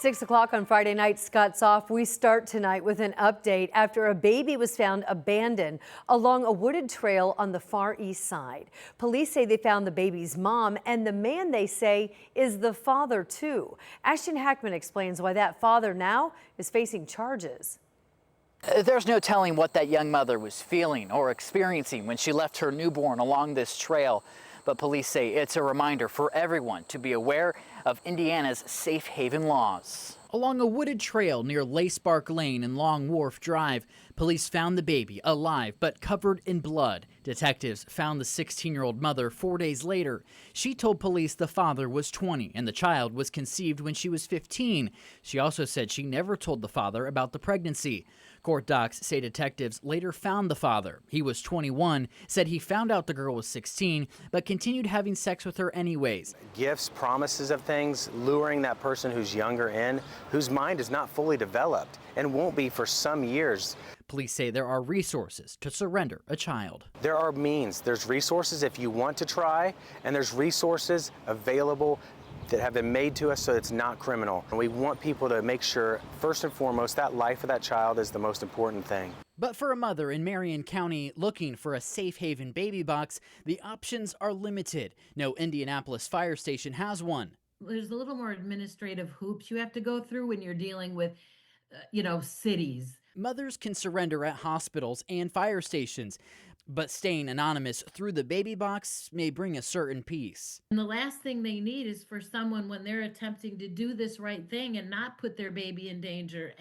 6 o'clock on Friday night, Scott's off. We start tonight with an update after a baby was found abandoned along a wooded trail on the far east side. Police say they found the baby's mom, and the man they say is the father too. Ashton Hackman explains why that father now is facing charges. There's no telling what that young mother was feeling or experiencing when she left her newborn along this trail. But police say it's a reminder for everyone to be aware of Indiana's safe haven laws. Along a wooded trail near Lacebark Lane and Long Wharf Drive, police found the baby alive but covered in blood. Detectives found the 16-year-old mother 4 days later. She told police the father was 20 and the child was conceived when she was 15. She also said she never told the father about the pregnancy. Court docs say detectives later found the father. He was 21, said he found out the girl was 16, but continued having sex with her anyways. Gifts, promises of things, luring that person who's younger in, whose mind is not fully developed and won't be for some years. Police say there are resources to surrender a child. There are means. There's resources if you want to try, and there's resources available that have been made to us so it's not criminal. And we want people to make sure, first and foremost, that life of that child is the most important thing. But for a mother in Marion County looking for a safe haven baby box, the options are limited. No Indianapolis fire station has one. There's a little more administrative hoops you have to go through when you're dealing with, cities. Mothers can surrender at hospitals and fire stations, but staying anonymous through the baby box may bring a certain peace. And the last thing they need is for someone, when they're attempting to do this right thing and not put their baby in danger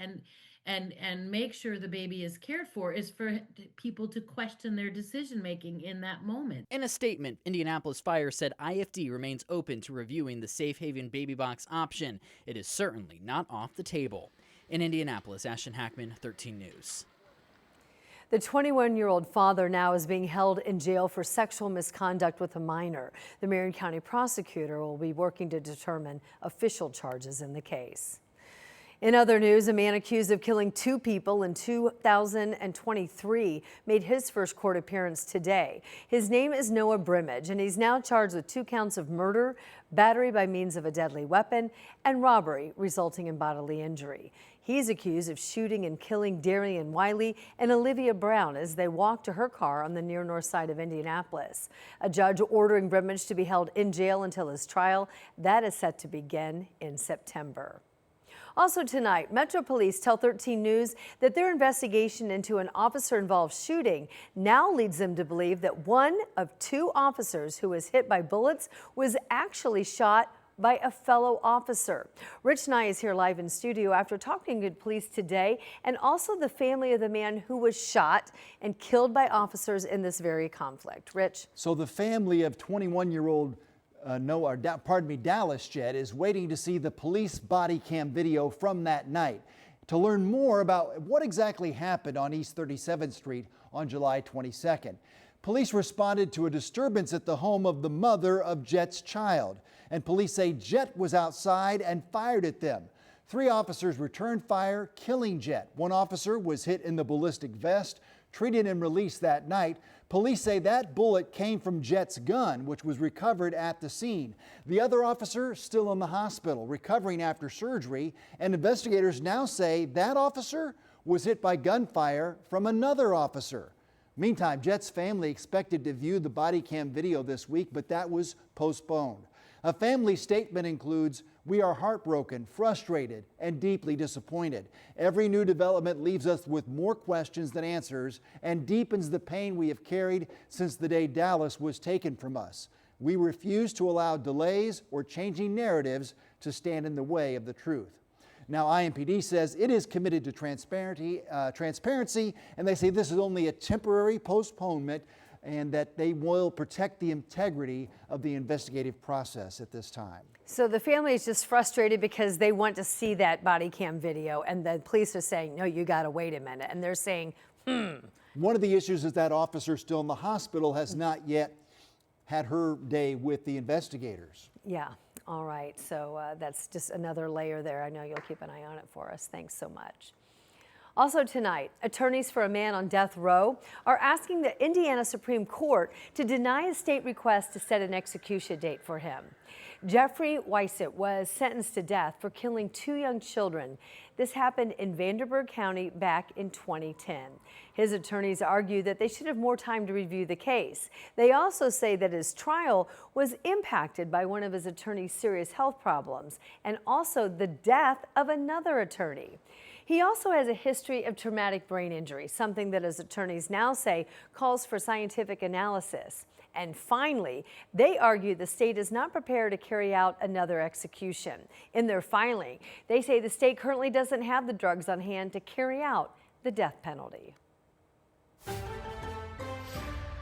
and make sure the baby is cared for, is for people to question their decision making in that moment. In a statement, Indianapolis Fire said IFD remains open to reviewing the safe haven baby box option. It is certainly not off the table. In Indianapolis, Ashton Hackman, 13 News. The 21-year-old father now is being held in jail for sexual misconduct with a minor. The Marion County prosecutor will be working to determine official charges in the case. In other news, a man accused of killing 2 people in 2023 made his first court appearance today. His name is Noah Brimage, and he's now charged with 2 counts of murder, battery by means of a deadly weapon, and robbery resulting in bodily injury. He's accused of shooting and killing Darian Wiley and Olivia Brown as they walked to her car on the near north side of Indianapolis. A judge ordering Brimage to be held in jail until his trial. That is set to begin in September. Also tonight, Metro Police tell 13 News that their investigation into an officer-involved shooting now leads them to believe that one of 2 officers who was hit by bullets was actually shot by a fellow officer. Rich Nye is here live in studio after talking to police today, and also the family of the man who was shot and killed by officers in this very conflict. Rich. So the family of 21-year-old Dallas Jett is waiting to see the police body cam video from that night to learn more about what exactly happened on East 37th Street on July 22nd. Police responded to a disturbance at the home of the mother of Jett's child, and police say Jett was outside and fired at them. 3 officers returned fire, killing Jett. 1 officer was hit in the ballistic vest, treated and released that night. Police say that bullet came from Jett's gun, which was recovered at the scene. The other officer still in the hospital, recovering after surgery, and investigators now say that officer was hit by gunfire from another officer. Meantime, Jett's family expected to view the body cam video this week, but that was postponed. A family statement includes, "We are heartbroken, frustrated, and deeply disappointed. Every new development leaves us with more questions than answers and deepens the pain we have carried since the day Dallas was taken from us. We refuse to allow delays or changing narratives to stand in the way of the truth." Now, IMPD says it is committed to transparency, and they say this is only a temporary postponement and that they will protect the integrity of the investigative process at this time. So the family is just frustrated because they want to see that body cam video, and the police are saying, no, you got to wait a minute. And they're saying, One of the issues is that officer still in the hospital has not yet had her day with the investigators. Yeah. All right. So that's just another layer there. I know you'll keep an eye on it for us. Thanks so much. Also tonight, attorneys for a man on death row are asking the Indiana Supreme Court to deny a state request to set an execution date for him. Jeffrey Weissett was sentenced to death for killing 2 young children. This happened in Vanderburgh County back in 2010. His attorneys argue that they should have more time to review the case. They also say that his trial was impacted by one of his attorney's serious health problems and also the death of another attorney. He also has a history of traumatic brain injury, something that his attorneys now say calls for scientific analysis. And finally, they argue the state is not prepared to carry out another execution. In their filing, they say the state currently doesn't have the drugs on hand to carry out the death penalty.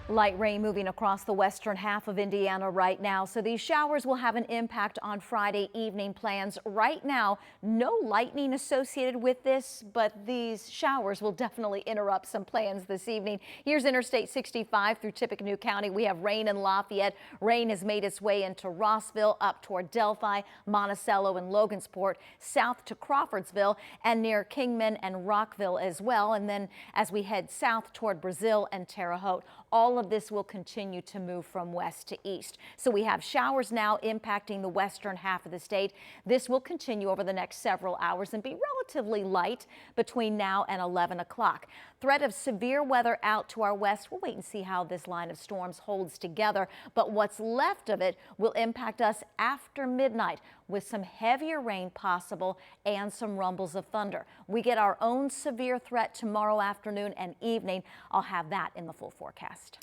Light rain moving across the western half of Indiana right now, so these showers will have an impact on Friday evening plans. Right now, no lightning associated with this, but these showers will definitely interrupt some plans this evening. Here's Interstate 65 through Tippecanoe County. We have rain in Lafayette. Rain has made its way into Rossville, up toward Delphi, Monticello, and Logansport, south to Crawfordsville, and near Kingman and Rockville as well. And then as we head south toward Brazil and Terre Haute, all of this will continue to move from west to east. So we have showers now impacting the western half of the state. This will continue over the next several hours and be relatively light between now and 11 o'clock. Threat of severe weather out to our west. We'll wait and see how this line of storms holds together, but what's left of it will impact us after midnight with some heavier rain possible and some rumbles of thunder. We get our own severe threat tomorrow afternoon and evening. I'll have that in the full forecast.